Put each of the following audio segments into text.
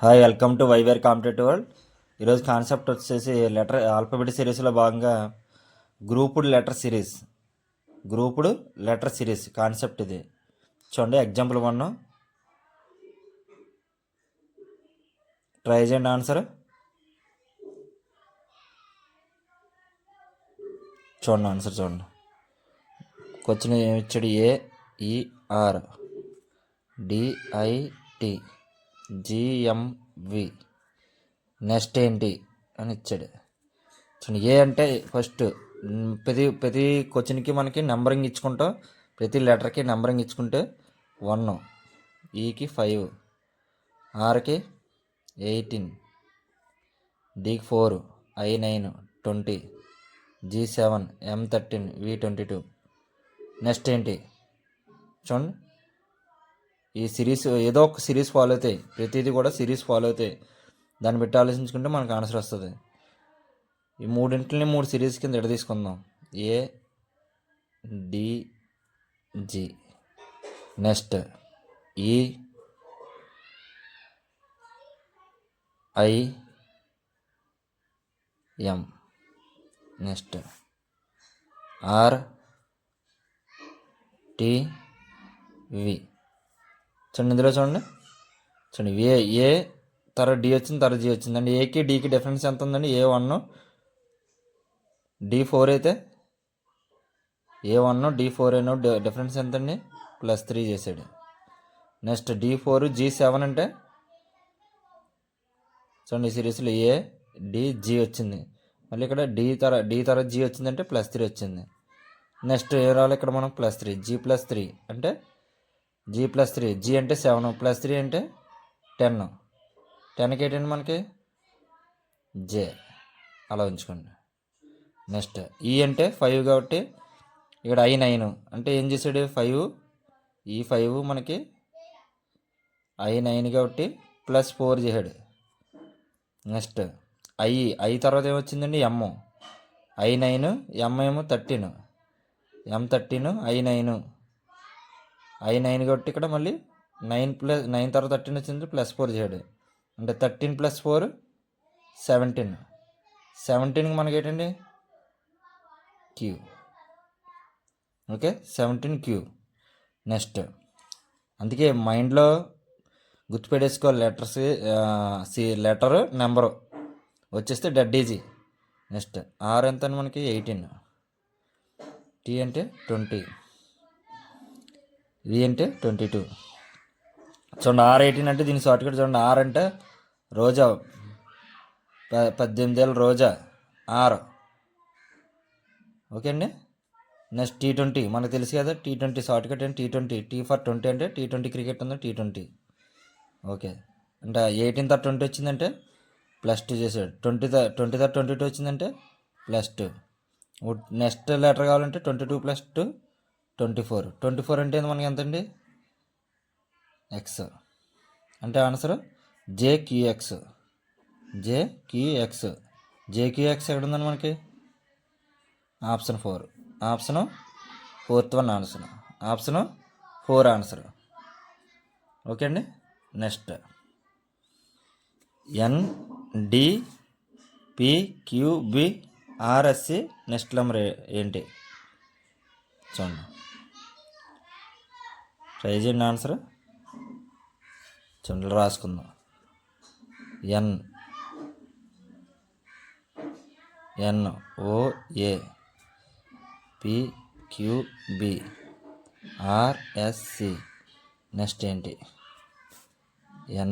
Hi, welcome to వైవేర్ competitive world. ఈరోజు concept వచ్చేసి లెటర్ ఆల్ఫాబెట్ సిరీస్లో భాగంగా గ్రూపుడ్ లెటర్ సిరీస్ కాన్సెప్ట్ ఇది. చూడండి, ఎగ్జాంపుల్ 1 ట్రై చేయండి ఆన్సర్. చూడండి ఆన్సర్ చూడండి. క్వశ్చన్ ఏమి ఇచ్చాడు? AER DIT GMV నెక్స్ట్ ఏంటి అని ఇచ్చాడు. చూడండి, ఏ అంటే ఫస్ట్ ప్రతి క్వశ్చన్కి మనకి నెంబరింగ్ ఇచ్చుకుంటాం. ప్రతి లెటర్కి నెంబరింగ్ ఇచ్చుకుంటే 1, ఈకి 5, ఆర్కి 18, డికి 4, I9, 20, G7, M13, V22. Next ఏంటి చూడండి. ఈ సిరీస్ ఏదో ఒక సిరీస్ ఫాలో అవుతాయి, ప్రతిదీ కూడా సిరీస్ ఫాలో అవుతాయి. దాన్ని బట్టి ఆలోచించుకుంటే మనకు ఆన్సర్ వస్తుంది. ఈ మూడింటిని 3 సిరీస్ కింద తీసుకుందాం. ADG, next EIM, next RTV. చూడండి, ఇందులో చూడండి ఏ తర్వాత డి వచ్చింది, తర్వాత జీ వచ్చిందండి. ఏకి డీకి డిఫరెన్స్ ఎంత ఉందండి? A1 D4 అయితే A1 D4 అయినా డిఫరెన్స్ ఎంత అండి? +3 చేశాడు. నెక్స్ట్ D4 G7 అంటే చూడండి, ఈ సిరీస్లో ADG వచ్చింది. మళ్ళీ ఇక్కడ డి తర్వాత జీ వచ్చిందంటే +3 వచ్చింది. నెక్స్ట్ ఏ రావాలి ఇక్కడ మనం? +3 G+3 అంటే G+3, G అంటే 7, +3 అంటే 10. 10కి ఏంటండి మనకి? J. అలా ఉంచుకోండి. నెక్స్ట్ ఈ అంటే 5 కాబట్టి ఇక్కడ I9 అంటే ఏం చేశాడు? 5, ఈ 5 మనకి I9 కాబట్టి +4 చేశాడు. నెక్స్ట్ I తర్వాత ఏమొచ్చిందండి? I9, M ఏమో 13, M13, I9 కాబట్టి ఇక్కడ మళ్ళీ 9 తర్వాత 13 వచ్చింది, +4 చేయడు. అంటే 13 + 4 17. 17కి మనకి ఏంటండి? Q. Okay, 17Q. నెక్స్ట్ అందుకే మైండ్లో గుర్తుపెట్టేసుకోవాలి. లెటరు నెంబరు వచ్చేస్తే డెడ్ ఈజీ. నెక్స్ట్ ఆర్ ఎంత అని మనకి? 18, T అంటే 20, V అంటే 22. చూడండి, R18 అంటే దీని షార్ట్కట్ చూడండి. ఆర్ అంటే రోజా, 18 ఏళ్ళ రోజా, ఆర్. ఓకే అండి. నెక్స్ట్ T20 మనకు తెలుసు కదా. T20 షార్ట్కట్ అంటే T20. T ఫర్ 20 అంటే T20 క్రికెట్ ఉంది, T20. ఓకే, అంటే 18 తర్వాత 20 వచ్చిందంటే +2 చేసాడు. 20 తర్వాత 22 వచ్చిందంటే +2. నెక్స్ట్ లెటర్ కావాలంటే 22 + 2 24. 24 అంటే మనకి ఎంత అండి? X. అంటే ఆన్సర్ JQX. JQX ఎక్కడ ఉందండి మనకి? Option 4. Option 4th one answer. Option 4 answer. Okay అండి. నెక్స్ట్ NDPQBRSC నెక్స్ట్ నెంబర్ ఏంటి చూడండి. ట్రై చేయండి ఆన్సర్. చూడండి, రాసుకుందాం. NOAPQBRSC నెక్స్ట్ ఏంటి? N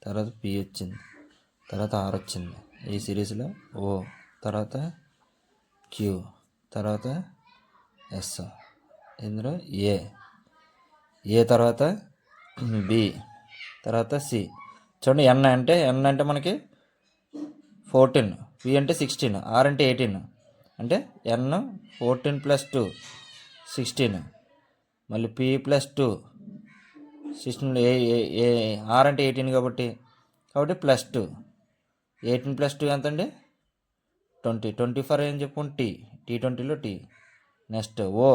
తర్వాత P వచ్చింది, తర్వాత R వచ్చింది. ఈ సిరీస్లో O తర్వాత Q తర్వాత S. ఇందులో ఏ తర్వాత B తర్వాత C. చూడండి, N అంటే మనకి 14, P అంటే 16, R అంటే 18. అంటే N 14 + 2 16, మళ్ళీ P + 2 16. R అంటే 18 కాబట్టి +2. 18 + 2 ఎంత అండి? 20. 24 అని చెప్పుకుంటే T20లో T. నెక్స్ట్ O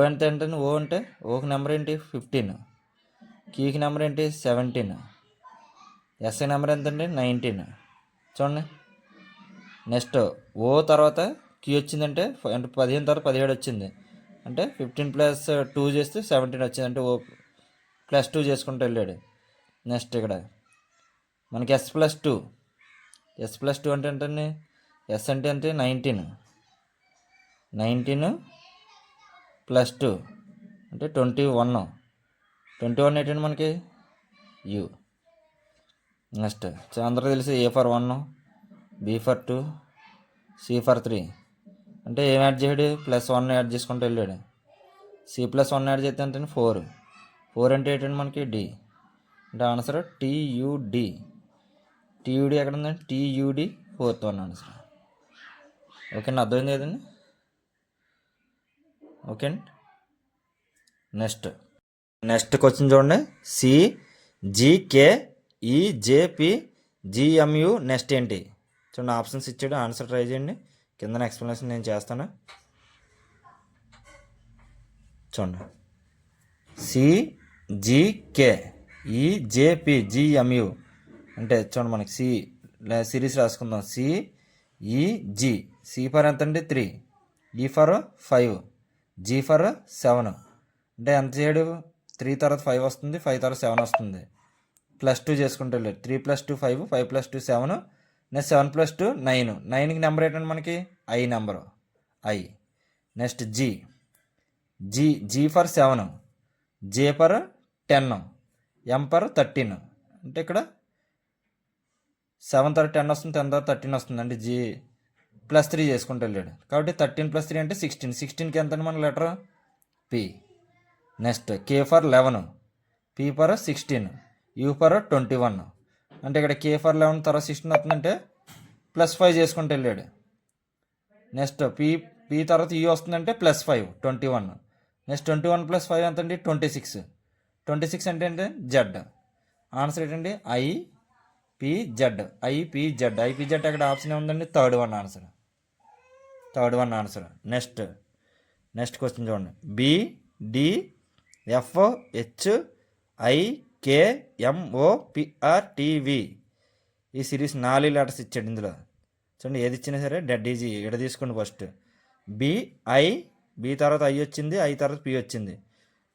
ఎంత ఏంటండి? O అంటే ఓకి నెంబర్ ఏంటి? 15, Qకి నెంబర్ ఏంటి? 17, ఎస్ఐ నెంబర్ ఎంతండి 19 చూడండి. నెక్స్ట్ ఓ తర్వాత క్యూ వచ్చిందంటే అంటే 15 తర్వాత 17 వచ్చింది అంటే 15 + 2 చేస్తే 17 వచ్చింది అంటే ఓ +2 చేసుకుంటూ వెళ్ళాడు. నెక్స్ట్ ఇక్కడ మనకి S+2 అంటే ఏంటండి ఎస్ అంటే అంటే 19 +2 అంటే 21 ఏంటండి మనకి యూ. నెక్స్ట్ అందరూ తెలిసి A for 1, B for 2, C for 3 అంటే ఏం యాడ్ చేయడు +1 యాడ్ చేసుకుంటూ వెళ్ళాడు. C+1 యాడ్ చేస్తే అంటే 4 అంటే ఏంటంటే మనకి D అంటే ఆన్సర్ TUD ఎక్కడ ఉందండి TUD 4th one answer. Okay అండి, అర్థమైంది కదండి. ఓకే అండి. నెక్స్ట్ క్వశ్చన్ చూడండి. CGKEJPGMU నెక్స్ట్ ఏంటి చూడండి. ఆప్షన్స్ ఇచ్చాడు, ఆన్సర్ ట్రై చేయండి. కింద ఎక్స్ప్లెనేషన్ నేను చేస్తాను చూడండి. CGKEJPGMU అంటే చూడండి మనకి సిరీస్ రాసుకుందాం. C ఫర్ ఎంత అండి 3, E ఫర్ 5, G ఫర్ 7 అంటే ఎంత చేయడు 3 తర్వాత 5 వస్తుంది, 5 తర్వాత 7 వస్తుంది. +2 చేసుకుంటే లేదు. 3 + 2 5, 5 + 2 7, నెక్స్ట్ 7 + 2 9. 9కి నెంబర్ ఏంటంటే మనకి I number I. Next G for 7, J for 10, M for 13 అంటే ఇక్కడ 7 తర్వాత 10 వస్తుంది, 10 తర్వాత 13 వస్తుంది అంటే G +3 చేసుకుంటూ వెళ్ళాడు. కాబట్టి 13 + 3 అంటే 16. 16కి ఎంత అండి మన letter P. Next K for 11, P for 16, U for 21 అంటే ఇక్కడ K ఫర్ 11 తర్వాత 16 వస్తుందంటే +5 చేసుకుంటూ వెళ్ళాడు. నెక్స్ట్ P తర్వాత U వస్తుందంటే +5 21. నెక్స్ట్ 21 + 5 ఎంత అండి 26. 26 అంటే ఏంటి Z. ఆన్సర్ ఏంటండి IPZ. అక్కడ ఆప్షన్ ఏముందండి third one answer. Next question చూడండి. BDFHIKMOPRTV ఈ సిరీస్ 4 లెటర్స్ ఇచ్చాడు ఇందులో. చూడండి ఏది ఇచ్చినా సరే డెడ్ ఈజీ. ఇక్కడ తీసుకోండి. ఫస్ట్ B తర్వాత I వచ్చింది, I తర్వాత P వచ్చింది.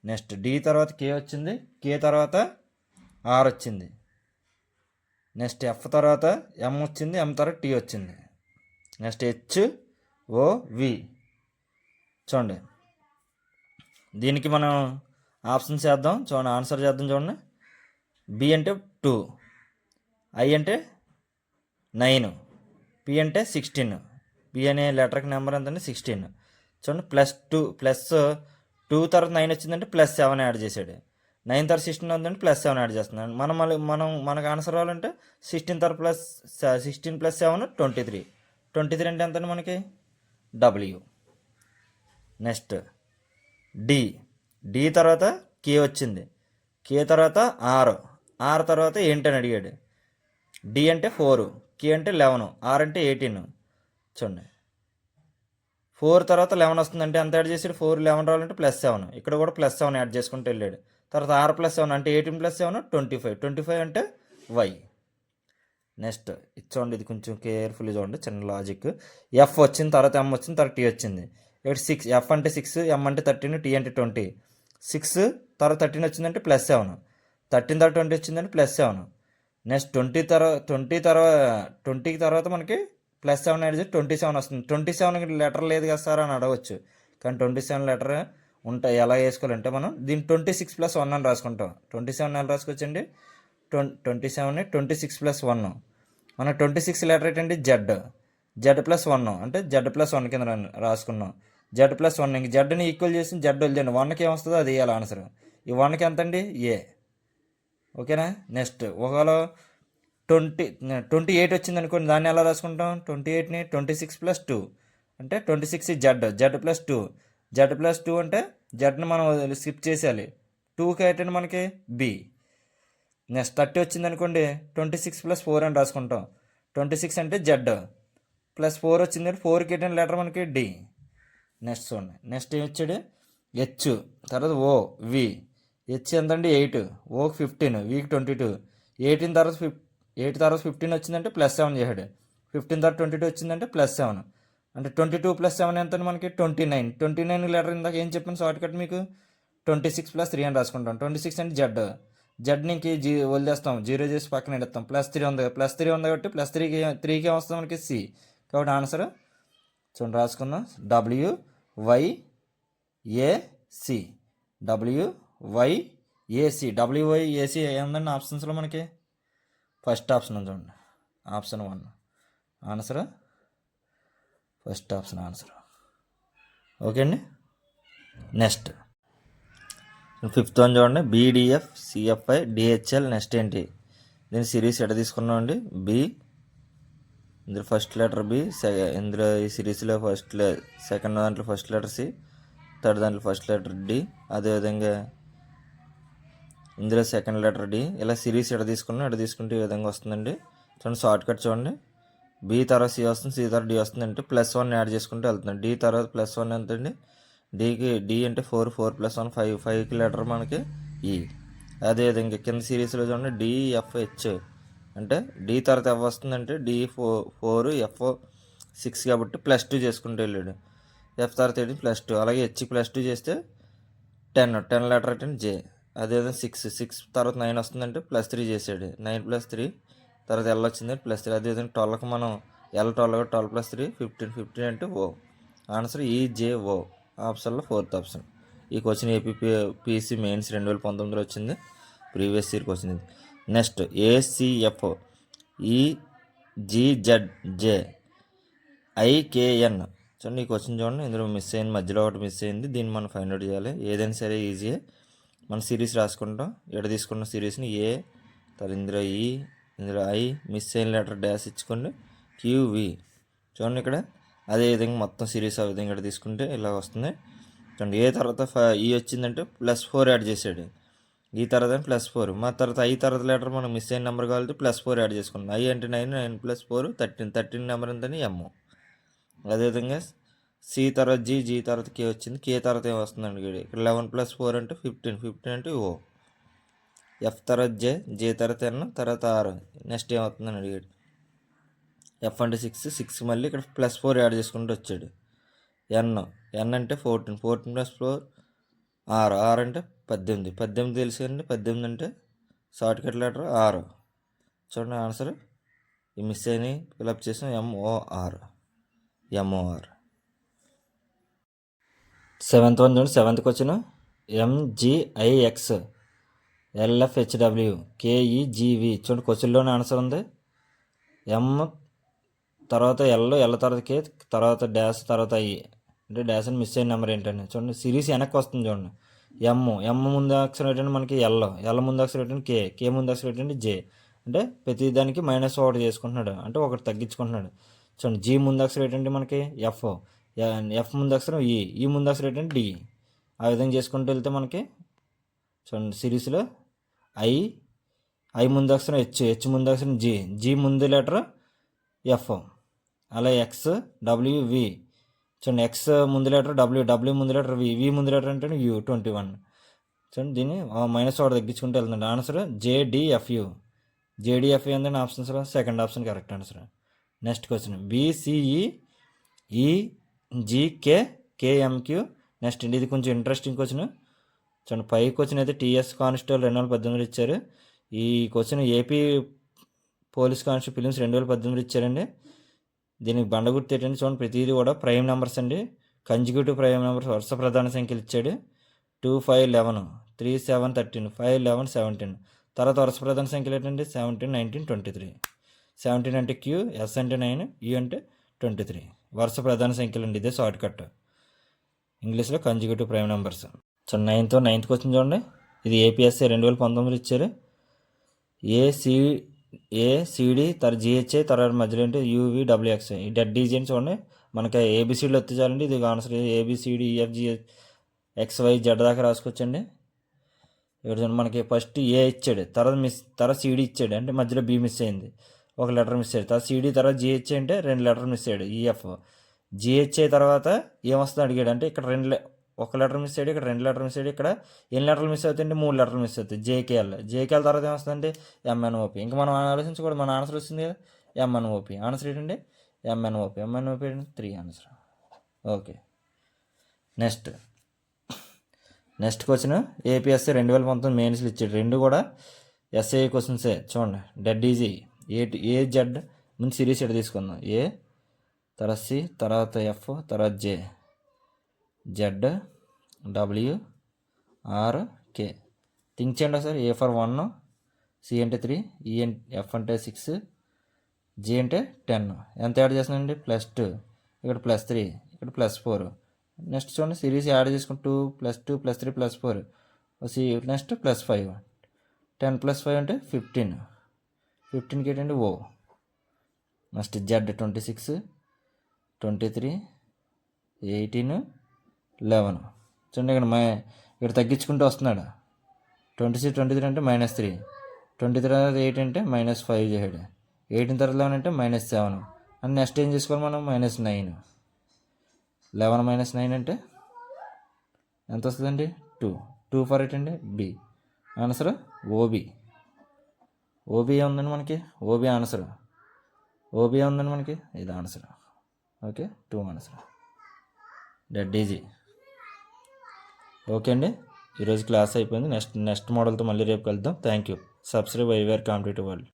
నెక్స్ట్ D తర్వాత K వచ్చింది, K తర్వాత R వచ్చింది. నెక్స్ట్ F తర్వాత M వచ్చింది, M తర్వాత T వచ్చింది. నెక్స్ట్ HOV చూడండి. దీనికి మనం ఆప్షన్స్ చేద్దాం చూడండి, ఆన్సర్ చేద్దాం చూడండి. B అంటే 2, I అంటే 9, P అంటే 16. P అనే లెటర్కి నెంబర్ ఎంతంటే 16 చూడండి. +2 తర్వాత 9 వచ్చిందంటే +7 యాడ్ చేశాడు. 9 తర్వాత 16 ఉందంటే +7 యాడ్ చేస్తున్నాడు. మనకు ఆన్సర్ రావాలంటే 16 తర్వాత +16 + 7 23. 23 అంటే ఎంతండి మనకి W. నెక్స్ట్ D తర్వాత K వచ్చింది, K తర్వాత R తర్వాత ఏంటని అడిగాడు. D అంటే 4, K అంటే 11, R అంటే 18 చూడండి. 4 తర్వాత 11 వస్తుందంటే ఎంత యాడ్ చేసాడు 4 11 రావాలంటే +7. ఇక్కడ కూడా +7 యాడ్ చేసుకుంటూ వెళ్ళాడు. తర్వాత R + 7 అంటే 18 + 7 25 అంటే Y. నెక్స్ట్ చూడండి, ఇది కొంచెం కేర్ఫుల్గా చూడండి, చిన్న లాజిక్. F వచ్చింది, తర్వాత M వచ్చింది, తర్వాత T వచ్చింది. ఇక్కడ 6, F అంటే 6, M అంటే 13, T అంటే 20. 6 తర్వాత 13 వచ్చిందంటే +7, 13 తర్వాత 20 వచ్చిందంటే +7. నెక్స్ట్ 20కి తర్వాత మనకి +7 యాడ్ చేసి 27 వస్తుంది. 27 లెటర్ లేదు కదా సార్ అని అడగవచ్చు. కానీ 27 లెటర్ ఉంటాయి. ఎలా వేసుకోవాలంటే మనం దీన్ని 26 + 1 అని రాసుకుంటాం. 27 ఎలా రాసుకోవచ్చండి 27ని 26 + 1. మన 26 లెటర్ ఏంటంటే Z +1 అంటే Z+1 కింద రాసుకున్నాం. Z+1 ఇంక జడ్ని ఈక్వల్ చేసి Z వదిలేండి. 1కి ఏమొస్తుందో అది వేయాలి ఆన్సర్. ఈ 1కి ఎంత అండి A. ఓకేనా. నెక్స్ట్ ఒకవేళ 28 వచ్చింది అనుకోండి, దాన్ని ఎలా రాసుకుంటాం 28ని 26 + 2 అంటే 26 Z+2. Z+2 అంటే జడ్ని మనం స్కిప్ చేసేయాలి. 2కి ఏంటంటే మనకి B. నెక్స్ట్ 30 వచ్చింది అనుకోండి 26 + 4 అని రాసుకుంటాం. 26 అంటే Z +4 వచ్చింది, 4కి ఏంటంటే లెటర్ మనకి D. నెక్స్ట్ చూడండి. నెక్స్ట్ ఏమి వచ్చాడు H తర్వాత OV. H ఎంత అండి 8, Oకి 15, Vకి 22. 18 తర్వాత 8 తర్వాత 15 వచ్చిందంటే +7 చేశాడు. 15 తర్వాత 22 వచ్చిందంటే +7. అంటే 22 + 7 ఎంత మనకి 29. 29 లెటర్ ఇందాక ఏం చెప్పాను షార్ట్ కట్ మీకు 26 + 3 అని రాసుకుంటాం. 26 అంటే జెడ్. జెడ్నికి వదిలేస్తాం, 0 చేసి పక్కన పెడతాం. +3 ఉంది, +3 ఉంది కాబట్టి +3కి ఏమొస్తుంది మనకి సి. కాబట్టి ఆన్సర్ చూడండి రాసుకుందాం, WYAC. WYAC ఏముందండి ఆప్షన్స్లో మనకి? ఫస్ట్ ఆప్షన్ ఉంది చూడండి, option 1 answer. First option answer. Okay అండి. నెక్స్ట్ 5th వన్ చూడండి, BDF CFI DHL. నెక్స్ట్ ఏంటి? దీని సిరీస్ ఎక్కడ తీసుకున్నాం అండి? బి. ఇందులో ఫస్ట్ లెటర్ బి, ఇందులో ఈ సిరీస్లో సెకండ్ దాంట్లో ఫస్ట్ లెటర్ సి, థర్డ్ దాంట్లో ఫస్ట్ లెటర్ డి, అదేవిధంగా ఇందులో సెకండ్ లెటర్ డి. ఇలా సిరీస్ ఎక్కడ తీసుకున్నాం, ఎక్కడ తీసుకుంటే ఈ విధంగా వస్తుందండి. చూడండి షార్ట్ కట్ చూడండి, బి తర్వాత సి వస్తుంది, సి తర్వాత డి వస్తుంది. అంటే +1 యాడ్ చేసుకుంటూ వెళ్తుంది. డి తర్వాత +1 ఎంత అండి? డి అంటే 4 + 1 5కి లెటర్ మనకి ఈ. అదేవిధంగా కింద సిరీస్లో చూడండి, DFH అంటే డి తర్వాత ఎఫ్ వస్తుందంటే D4 F 6 కాబట్టి +2 చేసుకుంటూ వెళ్ళాడు. ఎఫ్ తర్వాత ఏంటి +2. అలాగే H +2 చేస్తే 10 లెటర్ అంటే J. అదేవిధంగా 6 తర్వాత 9 వస్తుందంటే +3 చేసాడు. 9 + 3 తర్వాత L వచ్చింది +3. అదేవిధంగా 12కి మనం L12 +3 15 అంటే O. ఆన్సర్ EJO ఆప్షన్లో 4th ఆప్షన్. ఈ క్వశ్చన్ APPC మెయిన్స్ 2019లో వచ్చింది, ప్రీవియస్ ఇయర్ క్వశ్చన్ ఇది. Next ACF EGZJ IKN. చూడండి ఈ క్వశ్చన్ చూడండి, ఇందులో మిస్ అయింది, మధ్యలో ఒకటి మిస్ అయింది. దీన్ని మనం ఫైండ్ అవుట్ చేయాలి. ఏదైనా సరే ఈజీ. మన సిరీస్ రాసుకుంటాం, ఇక్కడ తీసుకున్న సిరీస్ని ఏ, తర్వాత ఇందులో ఈ, ఇందులో ఐ, మిస్ అయిన లెటర్ డాష్ ఇచ్చుకోండి, QV. చూడండి ఇక్కడ అదేవిధంగా మొత్తం సిరీస్ ఆ విధంగా ఇక్కడ తీసుకుంటే ఇలా వస్తుంది. చూడండి ఏ తర్వాత ఈ వచ్చిందంటే +4 యాడ్ చేసాడు, ఈ తర్వాత +4. మా తర్వాత ఐ తర్వాత లెటర్ మనం మిస్ అయిన నెంబర్ కావాలి, +4 యాడ్ చేసుకున్నాం. ఐ అంటే 9, 9 + 4 13 నెంబర్ ఎంతని M. అదేవిధంగా సి తర్వాత జీ తర్వాత కే వచ్చింది, కే తర్వాత ఏం వస్తుందండి ఇక్కడ 11 + 4 అంటే 15 అంటే O. ఎఫ్ తర్వాత జే తర్వాత N తర్వాత R. నెక్స్ట్ ఏమవుతుందని అడిగాడు. ఎఫ్ అంటే 6 మళ్ళీ ఇక్కడ +4 యాడ్ చేసుకుంటూ వచ్చాడు. ఎన్ అంటే 14 + 4 R అంటే 18 తెలుసు అండి. 18 అంటే షార్ట్ కట్ లెటర్ R. చూడండి ఆన్సర్ ఈ మిస్ అయినాయి ఫిలప్ చేసాం, MOR. 7th వన్ చూడండి, 7th question MGIX LFHW KEGV. చూడండి క్వశ్చన్లోనే ఆన్సర్ ఉంది. M తర్వాత L తర్వాత K తర్వాత డాష్ తర్వాత I. అంటే డాష్ అని మిస్ అయిన నెంబర్ ఏంటండి? చూడండి సిరీస్ వెనక్కి వస్తుంది చూడండి. M ముందు అక్షరం ఏంటంటే మనకి L ముందు అక్షరం ఏంటంటే K ముందు అక్షరం ఏంటంటే J. అంటే ప్రతి దానికి -1 చేసుకుంటున్నాడు, అంటే ఒకటి తగ్గించుకుంటున్నాడు. చూడండి G ముందు అక్షరం ఏంటంటే మనకి F ముందు అక్షరం ఈ ముందు అక్షరం ఏంటంటే D. ఆ విధంగా చేసుకుంటూ వెళ్తే మనకి చూడండి సిరీస్లో ఐ ముందు అక్షరం హెచ్ ముందు అక్షరం జీ ముందు లెటర్ ఎఫ్. అలా XWV. చూడండి X ముందు లెటర్ W ముందు లెటర్ V ముందు లెటర్ అంటే U21. చూడండి దీన్ని -1 తగ్గించుకుంటూ వెళ్తుంది. Answer JDFU. JDFU ఏంటంటే ఆప్షన్స్లో second option correct answer. Next question BCE EGK KMQ. Next ఇది కొంచెం ఇంట్రెస్టింగ్ క్వశ్చన్. చూడండి పై క్వశ్చన్ అయితే TS కానిస్టేబుల్ 2018 ఇచ్చారు. ఈ question AP police constable films 2018 ఇచ్చారండి. దీనికి బండగుర్తు ఏంటంటే చూడండి ప్రతిదీ కూడా ప్రైమ్ నెంబర్స్ అండి, కంజిక్యూటివ్ ప్రైమ్ నెంబర్స్ వరుస ప్రధాన సంఖ్యలు ఇచ్చాడు. 2 5 11 3 7 13 5 11 17. తర్వాత వరుస ప్రధాన సంఖ్యలు ఏంటంటే 17 19 23. 17 అంటే Q, S అంటే 9, U అంటే 23. వరుస ప్రధాన సంఖ్యలు అండి, ఇదే షార్ట్ కట్ ఇంగ్లీష్లో consecutive prime numbers. So 9th question చూడండి, ఇది APSC 2019 ఇచ్చారు. ACD తర్వాత GHI తర్వాత మధ్యలో ఏంటి UVWX. ఈ డెడ్ డిజిట్ చూడండి మనకి ABCDలు వస్తే చాలండి. ఇది ఆన్సర్ ABCDEFGHXYZ దాకా రాసుకోవచ్చండి. ఇక్కడ చూడండి మనకి ఫస్ట్ A ఇచ్చాడు, తర్వాత CD ఇచ్చాడు, అంటే మధ్యలో B మిస్ అయింది, ఒక లెటర్ మిస్ అయ్యాడు. తర్వాత CD తర్వాత GHI అంటే 2 లెటర్ మిస్ అయ్యాడు EF. GHI తర్వాత ఏమొస్తుంది అడిగాడు, అంటే ఇక్కడ ఒక లెటర్ మిస్ అయ్యాడు, ఇక్కడ 2 లెటర్ మిస్ అయ్యాడు, ఇక్కడ ఎన్ని లెటర్లు మిస్ అవుతాయండి? 3 లెటర్లు మిస్ అవుతాయి. జేకేఎల్ తర్వాత ఏమొస్తుందండి? ఎంఎన్ఓపి. ఇంకా మనం ఆలోచించకూడదు, మన ఆన్సర్ వచ్చింది కదా ఎంఎన్ఓపి. ఆన్సర్ ఏంటండి? ఎంఎన్ఓపి. ఏంటంటే 3 answer. Okay. Next question APSC 2019 మెయిన్స్లు ఇచ్చాడు. 2 కూడా ఎస్ఏ క్వశ్చన్సే. చూడండి, డెడ్ ఈజీ. ఏ జెడ్ ముందు సిరీస్ ఎడ తీసుకుందాం. ఏ, తర్వాత సి, తర్వాత ఎఫ్, తర్వాత J. Z, W, R, K. Think చేయండి సార్. ఏ ఫర్ 1, సి అంటే 3, ఎఫ్ అంటే 6, జే అంటే 10. ఎంత యాడ్ చేస్తున్నానండి? +2, ఇక్కడ +3, ఇక్కడ +4. నెక్స్ట్ చూడండి, సిరీస్ యాడ్ చేసుకుని 2 + 2 + 3 + 4. నెక్స్ట్ +5. 10 + 5 అంటే 15. 15కి ఏంటండి? ఓ. Next Z 26, 23, 18, 11. చూడండి, ఇక్కడ తగ్గించుకుంటూ వస్తున్నాడు. 26, 23 అంటే -3. 23 తర్వాత 8 అంటే -5 చేసాడు. 18 తర్వాత 11 అంటే -7. అండ్ నెక్స్ట్ ఏం చేసుకోవాలి మనం? -9. 11 - 9 అంటే ఎంత వస్తుందండి? 2. 2 ఫర్ 8 అండి? బి. Answer OB. ఓబి ఉందండి మనకి. OB answer. ఓబి ఉందండి మనకి. ఇది answer. Okay, 2 answer. Dead easy. Okay అండి, ఈరోజు క్లాస్ అయిపోయింది. నెక్స్ట్ మోడల్తో మళ్ళీ రేపు కలుద్దాం. Thank you. Subscribe IVR competitive world.